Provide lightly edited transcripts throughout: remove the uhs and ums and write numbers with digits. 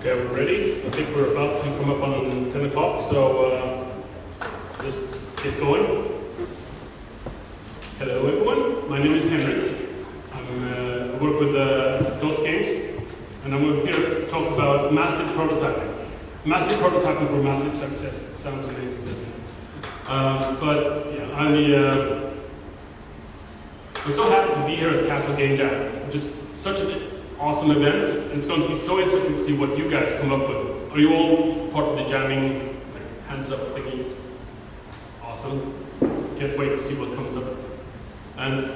Okay, we're ready. I think we're about to come up on 10 o'clock, so let's get going. Hello everyone, my name is Henrik. I work with Ghost Games, and I'm here to talk about massive prototyping. Massive prototyping for massive success. It sounds amazing, doesn't it? But yeah, I'm so happy to be here at Castle Game Jam. Just such an awesome event, and it's going to be so interesting to see what you guys come up with. Are you all part of the jamming, like, hands up thingy? Awesome. Can't wait to see what comes up. And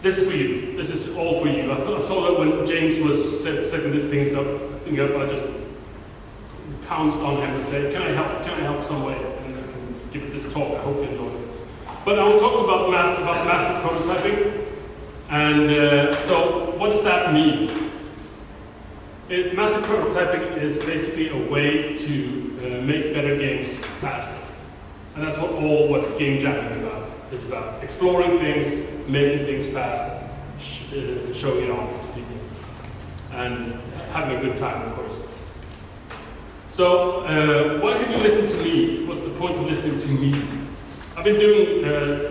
this is for you. This is all for you. I saw that when James was setting this thing up, I just pounced on him and said, can I help some way? And I can give this talk. I hope you enjoy it. But I will talk about massive prototyping. And so, what does that mean? Massive prototyping is basically a way to make better games faster. And that's what game jamming is about. Exploring things, making things fast, showing it off to people. And having a good time, of course. So, why should you listen to me? What's the point of listening to me? I've been doing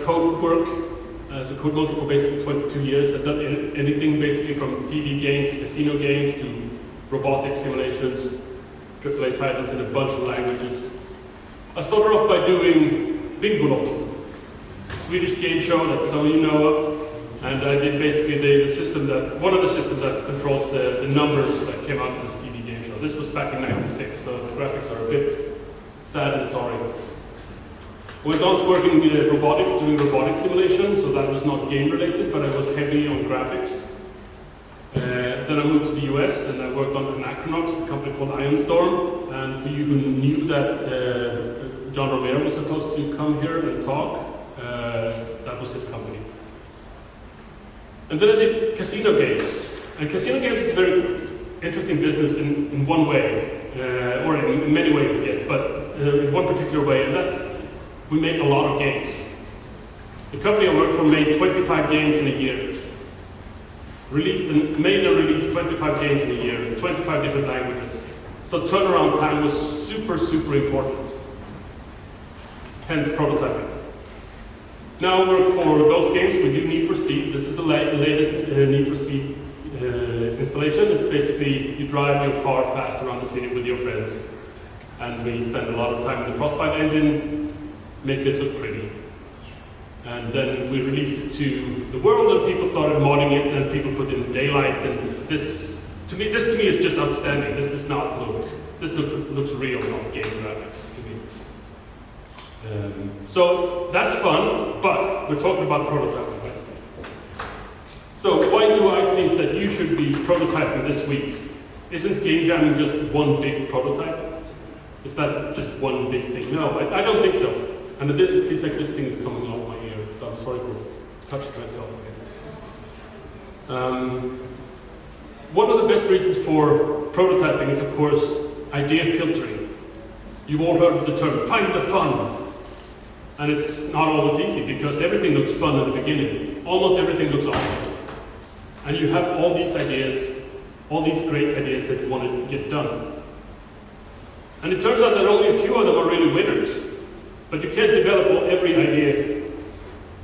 code work as a code monkey for basically 22 years. I've done anything basically from TV games to casino games to robotic simulations, AAA titles in a bunch of languages. I started off by doing Bingolotto, Swedish game show that some of you know of, and I did basically one of the systems that controls the numbers that came out of this TV game show. This was back in '96, so the graphics are a bit sad and sorry. Went on to working with robotics, doing robotic simulation, so that was not game related, but I was heavy on graphics. Then I moved to the US and I worked on Anachronox, a company called Ironstorm. And for you who knew that John Romero was supposed to come here and talk, that was his company. And then I did casino games. And casino games is a very interesting business in one way, or in many ways, I guess, but in one particular way, and that's we make a lot of games. The company I work for made 25 games in a year. Made and released 25 games in a year, in 25 different languages. So turnaround time was super, super important. Hence prototyping. Now I work for Ghost Games. We do Need for Speed. This is the latest Need for Speed installation. It's basically you drive your car fast around the city with your friends. And we spend a lot of time in the Frostbite engine, make it look pretty. And then we released it to the world, and people started modding it, and people put in daylight. And this to me is just outstanding. This does not look. This looks real, not game graphics to me. So that's fun, but we're talking about prototyping, right? So why do I think that you should be prototyping this week? Isn't game jamming just one big prototype? Is that just one big thing? No, I don't think so. And it feels like this thing is coming off my ear, so I'm sorry for touching myself again. One of the best reasons for prototyping is, of course, idea filtering. You've all heard of the term, find the fun. And it's not always easy, because everything looks fun at the beginning. Almost everything looks awesome. And you have all these ideas, all these great ideas that you want to get done. And it turns out that only a few of them are really winners. But you can't develop every idea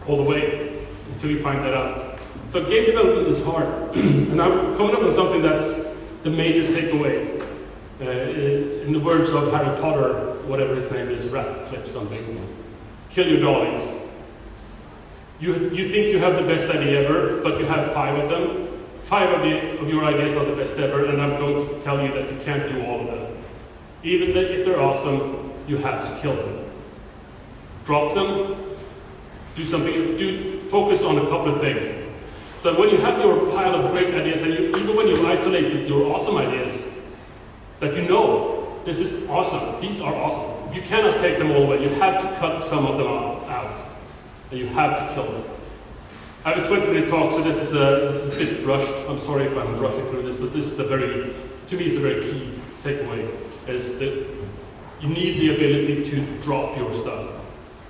all the way until you find that out. So game development is hard. And I'm coming up with something that's the major takeaway. In the words of Harry Potter, whatever his name is, Ratcliffe something. Kill your darlings. You think you have the best idea ever, but you have 5 of them. 5 of your ideas are the best ever, and I'm going to tell you that you can't do all of them. Even if they're awesome, you have to kill them. Drop them, focus on a couple of things. So when you have your pile of great ideas, and even when you've isolated your awesome ideas, that you know, this is awesome, these are awesome. You cannot take them all away, you have to cut some of them out, and you have to kill them. I have a 20-minute talk, so this is a bit rushed. I'm sorry if I'm rushing through this, but this is to me, it's a very key takeaway, is that you need the ability to drop your stuff.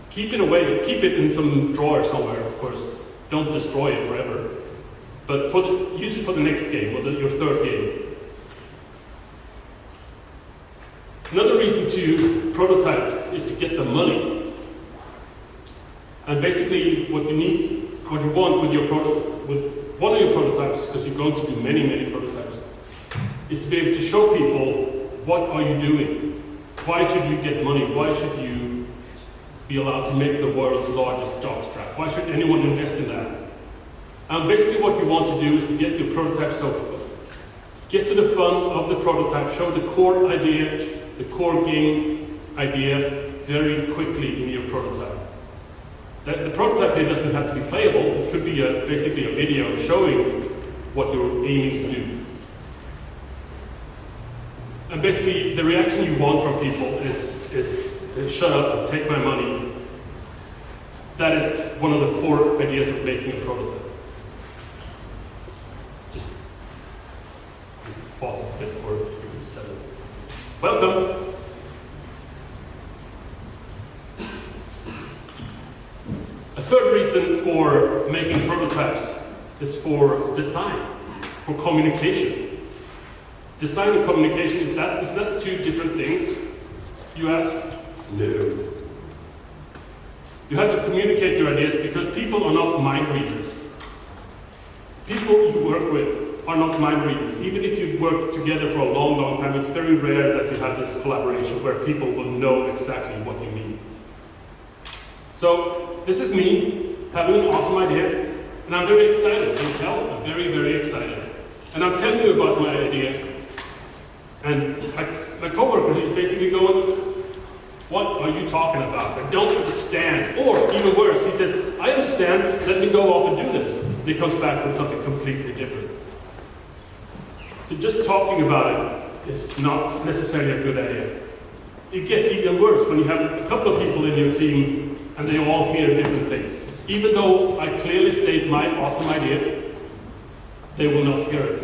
Keep it away, keep it in some drawer somewhere, of course. Don't destroy it forever. But use it for the next game, or your third game. Another reason to prototype is to get the money. And basically what you want with one of your prototypes, because you're going to do many, many prototypes, is to be able to show people what are you doing. Why should you get money? Why should you be allowed to make the world's largest jockstrap? Why should anyone invest in that? And basically what you want to do is to get your prototype get to the fun of the prototype, show the core idea, the core game idea very quickly in your prototype. The prototype here doesn't have to be playable. It could be basically a video showing what you're aiming to do. And basically, the reaction you want from people is shut up and take my money. That is one of the core ideas of making a prototype. Just pause a bit or just set it. Welcome. A third reason for making prototypes is for design, for communication. Design and communication, is that two different things? You ask? No. You have to communicate your ideas because people are not mind readers. People you work with are not mind readers. Even if you work together for a long, long time, it's very rare that you have this collaboration where people will know exactly what you mean. So, this is me having an awesome idea, and I'm very excited. You can tell, I'm very, very excited. And I'm telling you about my idea. And my coworker, he's basically going, what are you talking about? I don't understand. Or, even worse, he says, I understand, let me go off and do this. And he comes back with something completely different. So just talking about it is not necessarily a good idea. It gets even worse when you have a couple of people in your team and they all hear different things. Even though I clearly state my awesome idea, they will not hear it.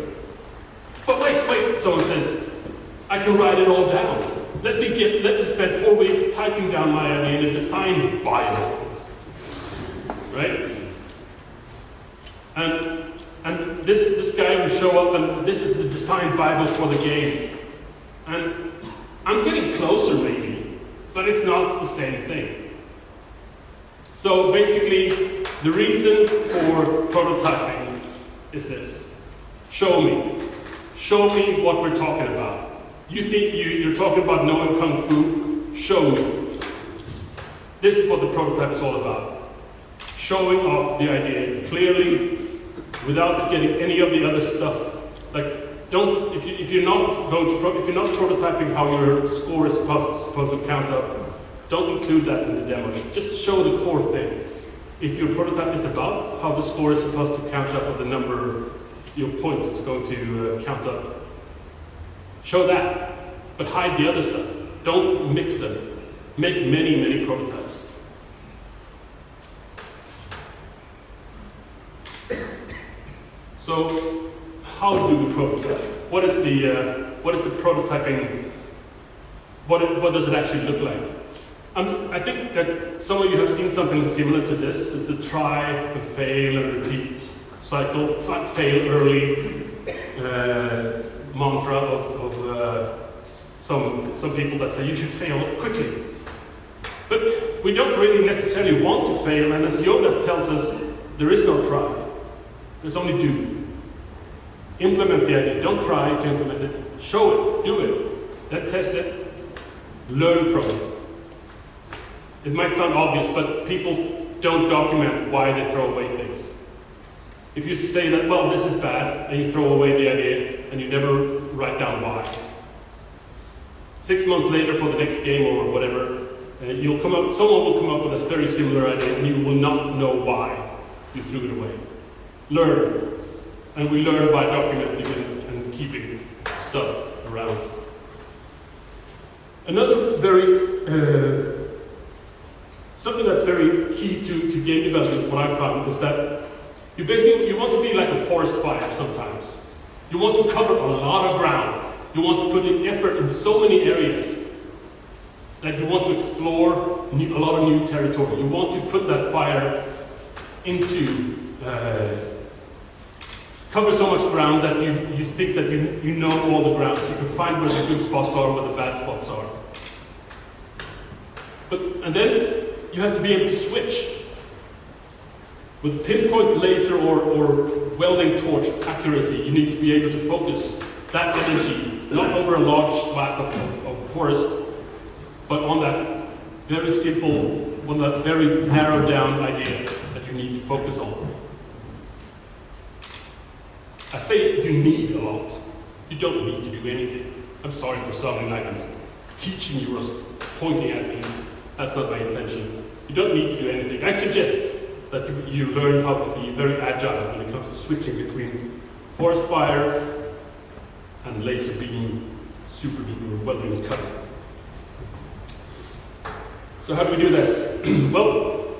But wait, someone says, I can write it all down. Let me spend 4 weeks typing down my idea in a design Bible. Right? And this guy will show up and this is the design Bible for the game. And I'm getting closer maybe, but it's not the same thing. So basically, the reason for prototyping is this. Show me. Show me what we're talking about. You think you're talking about knowing Kung Fu? Show me. This is what the prototype is all about. Showing off the idea clearly, without getting any of the other stuff. Like, if you're not prototyping how your score is supposed to count up, don't include that in the demo. Just show the core thing. If your prototype is about how the score is supposed to count up with the number your points is going to count up, show that, but hide the other stuff. Don't mix them. Make many, many prototypes. So, how do we prototype? What is the prototyping? What does it actually look like? I think that some of you have seen something similar to this. It's the try and fail and repeat cycle. Fail early mantra of some people that say you should fail quickly. But we don't really necessarily want to fail, and as Yoda tells us, there is no try. There's only do. Implement the idea. Don't try to implement it. Show it. Do it. Then test it. Learn from it. It might sound obvious, but people don't document why they throw away things. If you say that, well, this is bad, and you throw away the idea, and you never write down why. 6 months later for the next game or whatever, someone will come up with a very similar idea, and you will not know why you threw it away. Learn. And we learn by documenting and keeping stuff around. Another something that's very key to game development, what I've found, is that you want to be like a forest fire sometimes. You want to cover a lot of ground. You want to put in effort in so many areas that you want to explore a lot of new territory. You want to put that fire into cover so much ground that you think that you know all the ground. You can find where the good spots are, where the bad spots are. And then you have to be able to switch. With pinpoint laser or welding torch accuracy, you need to be able to focus that energy, not over a large swath of forest, but on that very simple, on that very narrowed down idea that you need to focus on. I say you need a lot. You don't need to do anything. I'm sorry for sounding like I'm teaching you or pointing at you. That's not my intention. You don't need to do anything. I suggest that you learn how to be very agile when it comes to switching between forest fire and laser beam, super duper welding and cutting. So how do we do that? Well,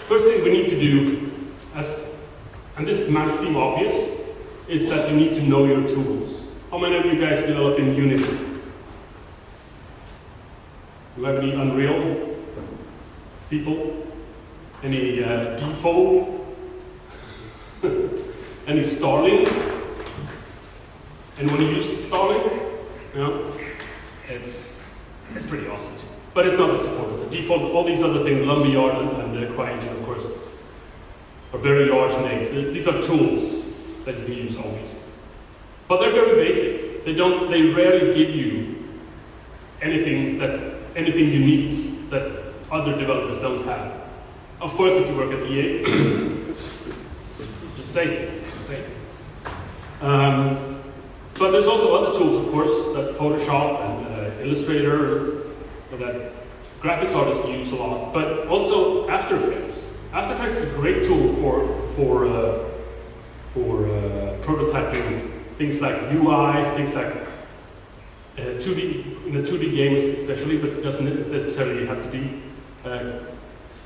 first thing we need to do, and this might seem obvious, is that you need to know your tools. How many of you guys develop in Unity? Do you have any Unreal people? Any default? Any Starling? Anyone who used Starling? No? It's pretty awesome too. But it's not a support, it's a default. All these other things, Lumberyard and CryEngine, of course, are very large names. These are tools that you can use always. But they're very basic. They rarely give you anything unique that other developers don't have. Of course, if you work at EA, just say. But there's also other tools, of course, that Photoshop and Illustrator, that graphics artists use a lot. But also After Effects. After Effects is a great tool for prototyping things like UI, things like 2D, in a 2D game especially, but it doesn't necessarily have to be.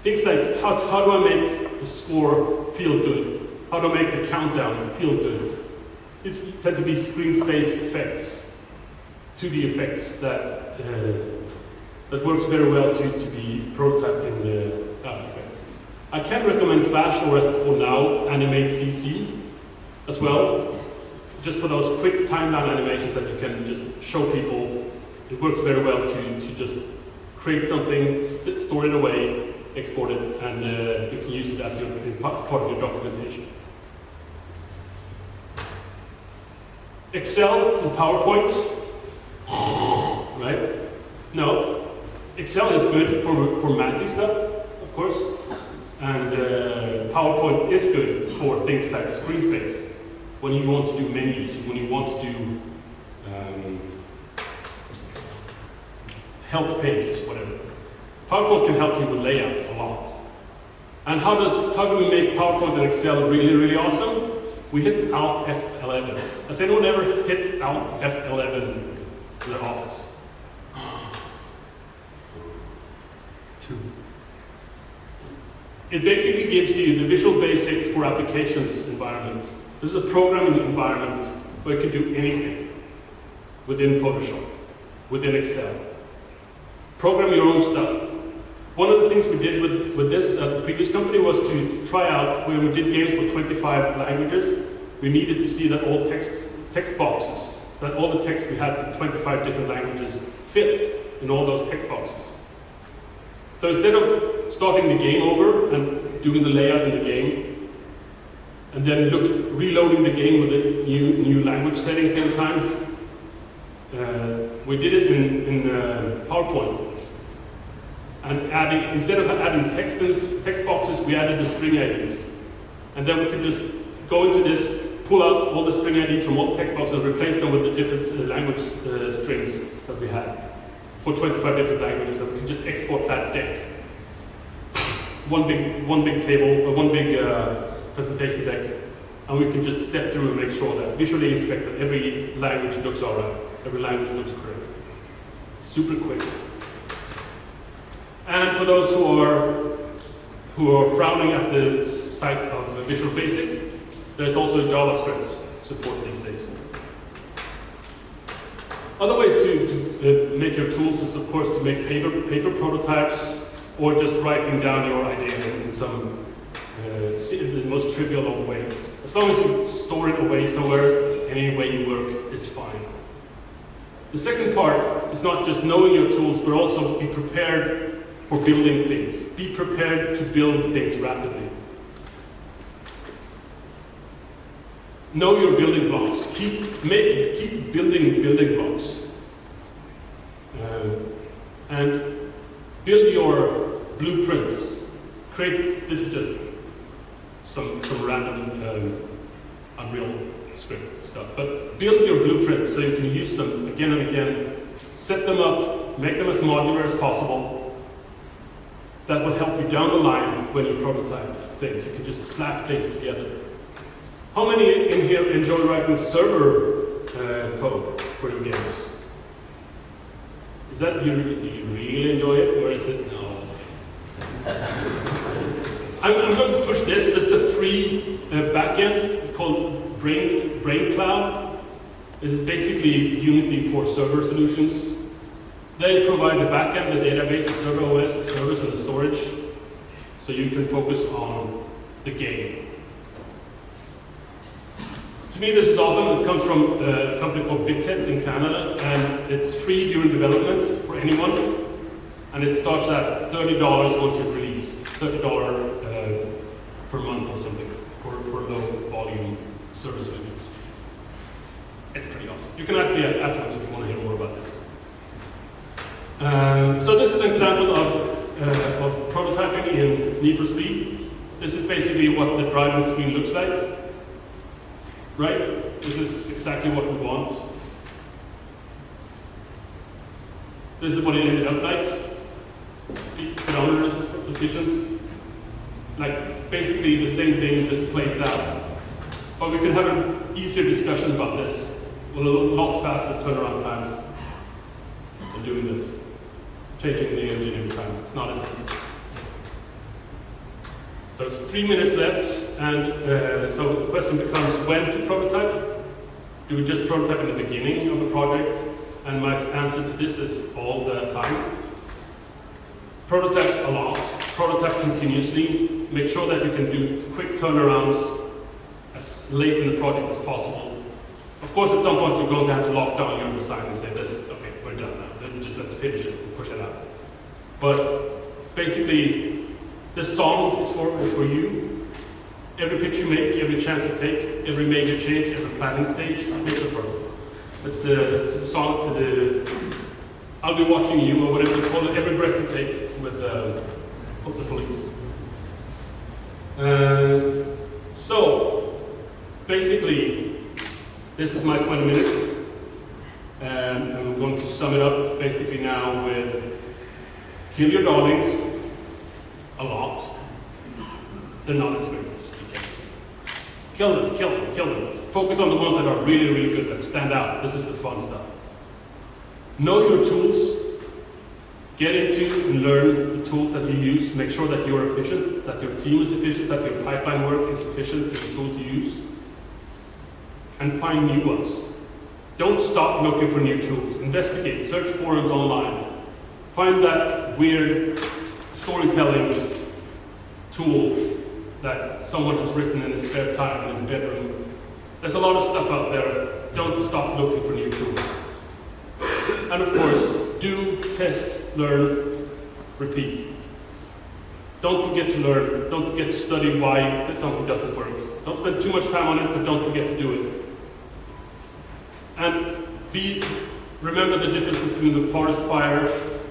Things like how do I make the score feel good? How do I make the countdown feel good? These tend to be screen space effects, 2D effects that works very well to be prototyped in After Effects. I can recommend Flash or now Animate CC as well, just for those quick timeline animations that you can just show people. It works very well to just create something, store it away, export it, and you can use it as part of your documentation. Excel and PowerPoint, right? No, Excel is good for mathy stuff, of course, and PowerPoint is good for things like screen space. When you want to do menus, when you want to do help pages, whatever. PowerPoint can help you with layout a lot. And how do we make PowerPoint and Excel really, really awesome? We hit Alt F11. Has anyone ever hit Alt F11 in their office? 2. It basically gives you the Visual Basic for Applications environment. This is a programming environment where you can do anything within Photoshop, within Excel. Program your own stuff. One of the things we did with this at the previous company was to try out, when we did games for 25 languages, we needed to see that all text boxes, that all the text we had in 25 different languages fit in all those text boxes. So instead of starting the game over and doing the layout in the game, and then reloading the game with the new language settings every time, we did it in PowerPoint. And instead of adding text boxes, we added the string IDs. And then we could just go into this, pull out all the string IDs from all the text boxes and replace them with the different language strings that we had for 25 different languages. And we can just export that deck. One big table, or one big presentation deck. And we can just step through and make sure that visually inspect that every language looks all right. Every language looks correct. Super quick. And for those who are frowning at the sight of Visual Basic, there's also JavaScript support these days. Other ways to make your tools is, of course, to make paper prototypes, or just writing down your idea in some the most trivial of ways. As long as you store it away somewhere, any way you work is fine. The second part is not just knowing your tools, but also be prepared for building things. Be prepared to build things rapidly. Know your building blocks. Keep building building blocks. And build your blueprints. Create, this is just some random Unreal script stuff, but build your blueprints so you can use them again and again. Set them up, make them as modular as possible. That will help you down the line when you prototype things. You can just slap things together. How many in here enjoy writing server code for your games? Is that you really enjoy it, or is it no? I'm going to push this. This is a free backend. It's called Brain Cloud. It is basically Unity for server solutions. They provide the backend, the database, the server OS, the servers, and the storage, so you can focus on the game. To me, this is awesome. It comes from a company called BitHeads in Canada, and it's free during development for anyone. And it starts at $30 once you release, $30 per month or something for low volume service solutions. It's pretty awesome. You can ask me afterwards if you want to hear more about this. So this is an example of prototyping in Need for Speed. This is basically what the driving screen looks like. Right? This is exactly what we want. This is what it ended up like. Speed kilometers, positions. Like basically the same thing, just placed out. But we can have an easier discussion about this. With a lot faster turnaround times than doing this. Changing the engine every time. It's not as easy. So it's 3 minutes left, and so the question becomes when to prototype. Do we just prototype in the beginning of a project? And my answer to this is all the time. Prototype a lot, prototype continuously, make sure that you can do quick turnarounds as late in the project as possible. Of course, at some point you're going to have to lock down your design and say, this, okay, we're done now. Let's finish this and push it out. But basically, this song is for you. Every pitch you make, every chance you take, every major change, every planning stage, make it work. That's the song to the I'll be watching you, or whatever you call it, every breath you take with the police. So, basically, this is my 20 minutes. And I'm going to sum it up basically now with kill your darlings a lot. They're not as good as you can. Kill them, kill them, kill them. Focus on the ones that are really, really good, that stand out. This is the fun stuff. Know your tools. Get into and learn the tools that you use. Make sure that you're efficient, that your team is efficient, that your pipeline work is efficient in the tools you use. And find new ones. Don't stop looking for new tools. Investigate, search forums online. Find that weird storytelling tool that someone has written in his spare time in his bedroom. There's a lot of stuff out there. Don't stop looking for new tools. And of course, do, test, learn, repeat. Don't forget to learn. Don't forget to study why something doesn't work. Don't spend too much time on it, but don't forget to do it. And remember the difference between the forest fire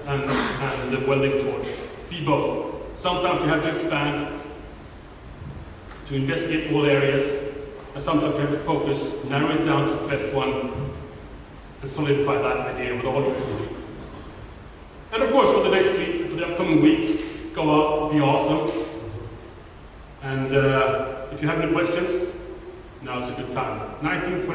and the welding torch. Be both. Sometimes you have to expand to investigate all areas, and sometimes you have to focus, narrow it down to the best one, and solidify that idea with all your tools. And of course, for the upcoming week, go out, be awesome. And if you have any questions, now's a good time.